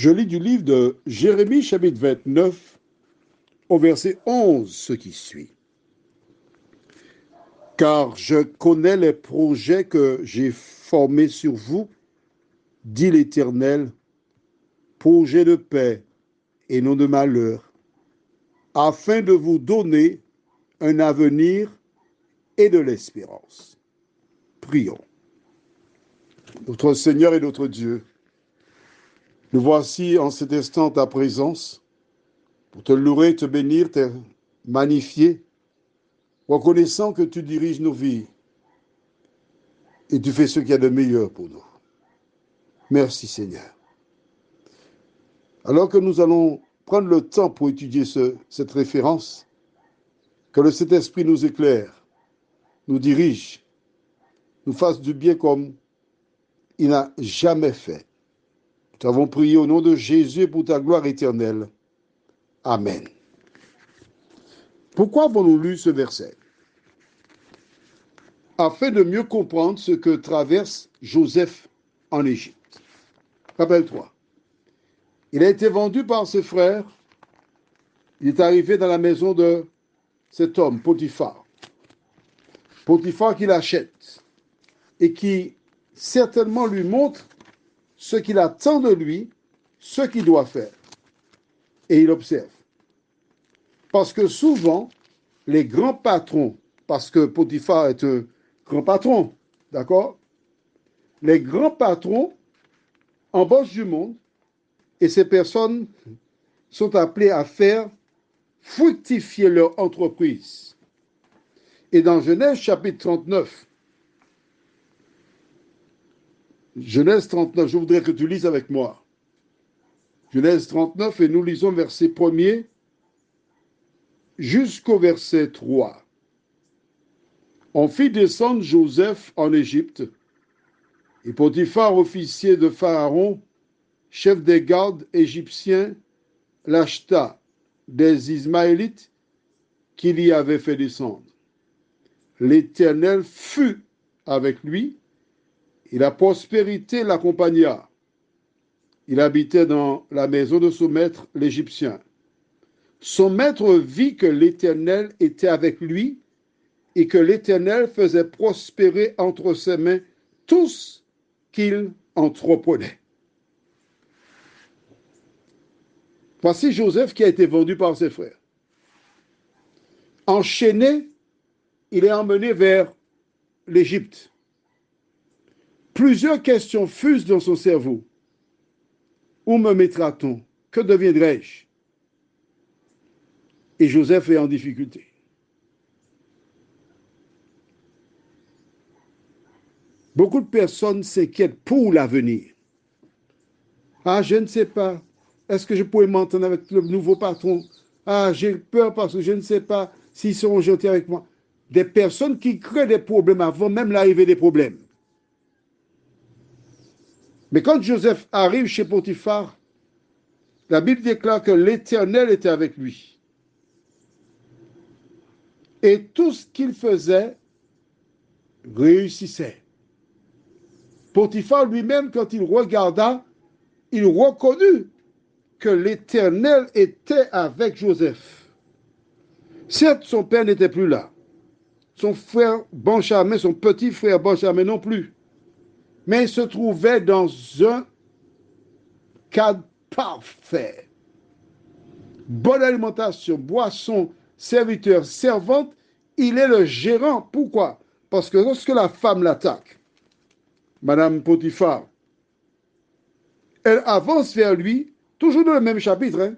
Je lis du livre de Jérémie, chapitre 29, au verset 11, ce qui suit. Car je connais les projets que j'ai formés sur vous, dit l'Éternel, projets de paix et non de malheur, afin de vous donner un avenir et de l'espérance. Prions. Notre Seigneur et notre Dieu, nous voici en cet instant ta présence pour te louer, te bénir, te magnifier, reconnaissant que tu diriges nos vies et tu fais ce qu'il y a de meilleur pour nous. Merci Seigneur. Alors que nous allons prendre le temps pour étudier cette référence, que le Saint-Esprit nous éclaire, nous dirige, nous fasse du bien comme il n'a jamais fait. Nous t'avons prié au nom de Jésus pour ta gloire éternelle. Amen. Pourquoi avons-nous lu ce verset? Afin de mieux comprendre ce que traverse Joseph en Égypte. Rappelle-toi, il a été vendu par ses frères, il est arrivé dans la maison de cet homme, Potiphar. Potiphar qui l'achète et qui certainement lui montre ce qu'il attend de lui, ce qu'il doit faire. Et il observe. Parce que souvent, les grands patrons, parce que Potiphar est un grand patron, d'accord? Les grands patrons embauchent du monde et ces personnes sont appelées à faire fructifier leur entreprise. Et dans Genèse chapitre 39, Genèse 39, je voudrais que tu lises avec moi. Genèse 39, et nous lisons verset 1er jusqu'au verset 3. On fit descendre Joseph en Égypte, et Potiphar, officier de Pharaon, chef des gardes égyptiens, l'acheta des Ismaélites qu'il y avait fait descendre. L'Éternel fut avec lui, et la prospérité l'accompagna. Il habitait dans la maison de son maître, l'Égyptien. Son maître vit que l'Éternel était avec lui et que l'Éternel faisait prospérer entre ses mains tout ce qu'il entreprenait. Voici Joseph qui a été vendu par ses frères. Enchaîné, il est emmené vers l'Égypte. Plusieurs questions fusent dans son cerveau. Où me mettra-t-on? Que deviendrai-je? Et Joseph est en difficulté. Beaucoup de personnes s'inquiètent pour l'avenir. Ah, je ne sais pas. Est-ce que je pourrais m'entendre avec le nouveau patron? Ah, j'ai peur parce que je ne sais pas s'ils seront gentils avec moi. Des personnes qui créent des problèmes avant même l'arrivée des problèmes. Mais quand Joseph arrive chez Potiphar, la Bible déclare que l'Éternel était avec lui. Et tout ce qu'il faisait réussissait. Potiphar lui-même, quand il regarda, il reconnut que l'Éternel était avec Joseph. Certes, son père n'était plus là. Son frère Benjamin, son petit frère Benjamin non plus. Mais il se trouvait dans un cadre parfait. Bonne alimentation, boisson, serviteur, servante, il est le gérant. Pourquoi? Parce que lorsque la femme l'attaque, Madame Potiphar, elle avance vers lui, toujours dans le même chapitre.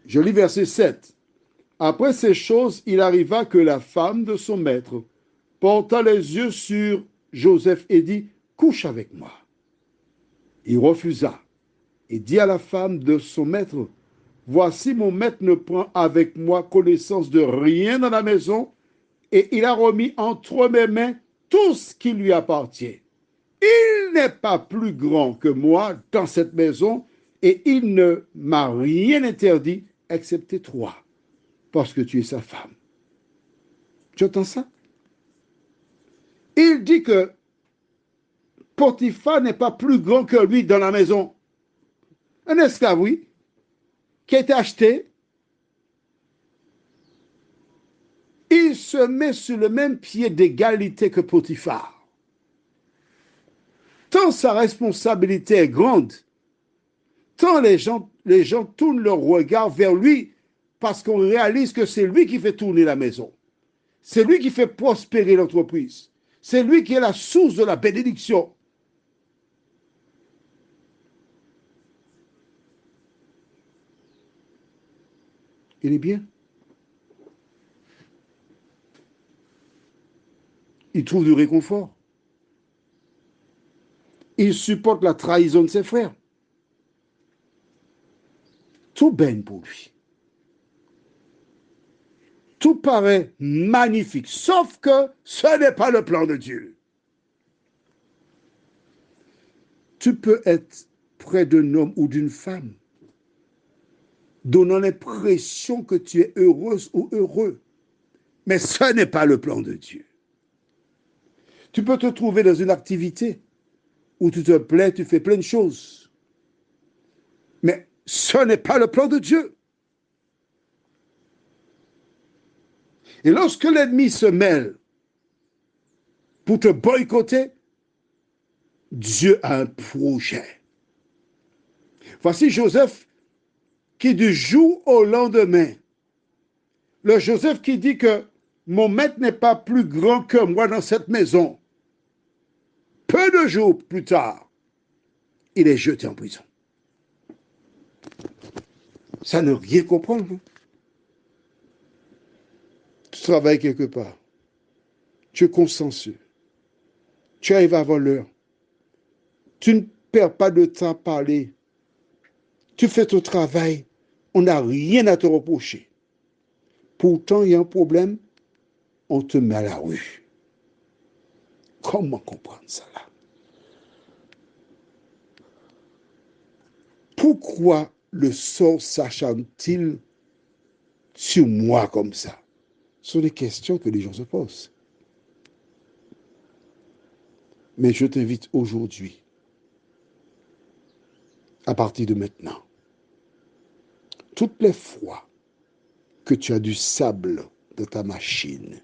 Je lis verset 7. Après ces choses, il arriva que la femme de son maître porta les yeux sur Joseph et dit, couche avec moi. Il refusa et dit à la femme de son maître, voici mon maître ne prend avec moi connaissance de rien dans la maison et il a remis entre mes mains tout ce qui lui appartient. Il n'est pas plus grand que moi dans cette maison et il ne m'a rien interdit excepté toi, parce que tu es sa femme. Tu entends ça? Il dit que Potiphar n'est pas plus grand que lui dans la maison. Un esclave, oui, qui a été acheté. Il se met sur le même pied d'égalité que Potiphar. Tant sa responsabilité est grande, tant les gens tournent leur regard vers lui parce qu'on réalise que c'est lui qui fait tourner la maison. C'est lui qui fait prospérer l'entreprise. C'est lui qui est la source de la bénédiction. Il est bien. Il trouve du réconfort. Il supporte la trahison de ses frères. Tout baigne pour lui. Tout paraît magnifique, sauf que ce n'est pas le plan de Dieu. Tu peux être près d'un homme ou d'une femme, donnant l'impression que tu es heureuse ou heureux, mais ce n'est pas le plan de Dieu. Tu peux te trouver dans une activité où tu te plais, tu fais plein de choses, mais ce n'est pas le plan de Dieu. Et lorsque l'ennemi se mêle pour te boycotter, Dieu a un projet. Voici Joseph qui du jour au lendemain, le Joseph qui dit que mon maître n'est pas plus grand que moi dans cette maison, peu de jours plus tard, il est jeté en prison. Ça ne rien comprendre. Tu travailles quelque part, tu es consciencieux, tu arrives avant l'heure, tu ne perds pas de temps à parler, tu fais ton travail, on n'a rien à te reprocher. Pourtant, il y a un problème, on te met à la rue. Comment comprendre ça là? Pourquoi le sort s'acharne-t-il sur moi comme ça? Ce sont des questions que les gens se posent. Mais je t'invite aujourd'hui, à partir de maintenant, toutes les fois que tu as du sable dans ta machine,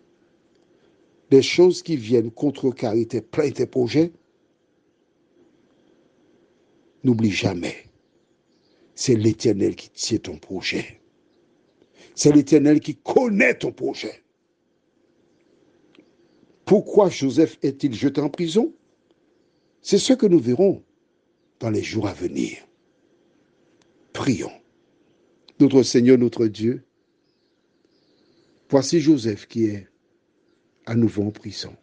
des choses qui viennent contrecarrer tes plans et tes projets, n'oublie jamais, c'est l'Éternel qui tient ton projet. C'est l'Éternel qui connaît ton projet. Pourquoi Joseph est-il jeté en prison? C'est ce que nous verrons dans les jours à venir. Prions. Notre Seigneur, notre Dieu, voici Joseph qui est à nouveau en prison.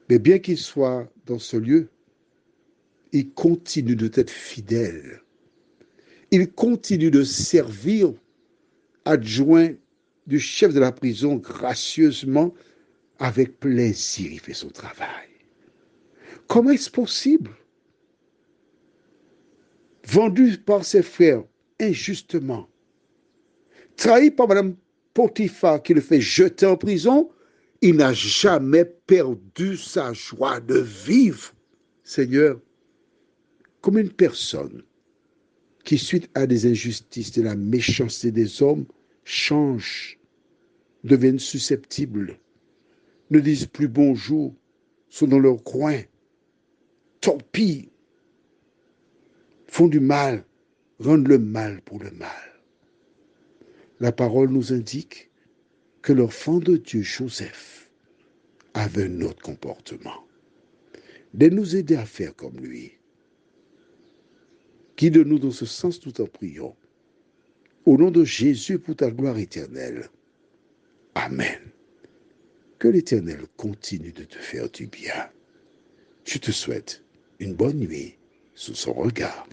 Mais bien qu'il soit dans ce lieu, il continue de être fidèle. Il continue de servir, adjoint du chef de la prison gracieusement, avec plaisir, il fait son travail. Comment est-ce possible? Vendu par ses frères injustement, trahi par Mme Potiphar qui le fait jeter en prison, il n'a jamais perdu sa joie de vivre. Seigneur, comme une personne qui, suite à des injustices, de la méchanceté des hommes, change, deviennent susceptibles, ne disent plus bonjour, sont dans leur coin, torpillent, font du mal, rendent le mal pour le mal. La parole nous indique que l'enfant de Dieu, Joseph, avait un autre comportement. De nous aider à faire comme lui. Guide-nous dans ce sens, nous t'en prions. Au nom de Jésus, pour ta gloire éternelle. Amen. Que l'Éternel continue de te faire du bien. Je te souhaite une bonne nuit sous son regard.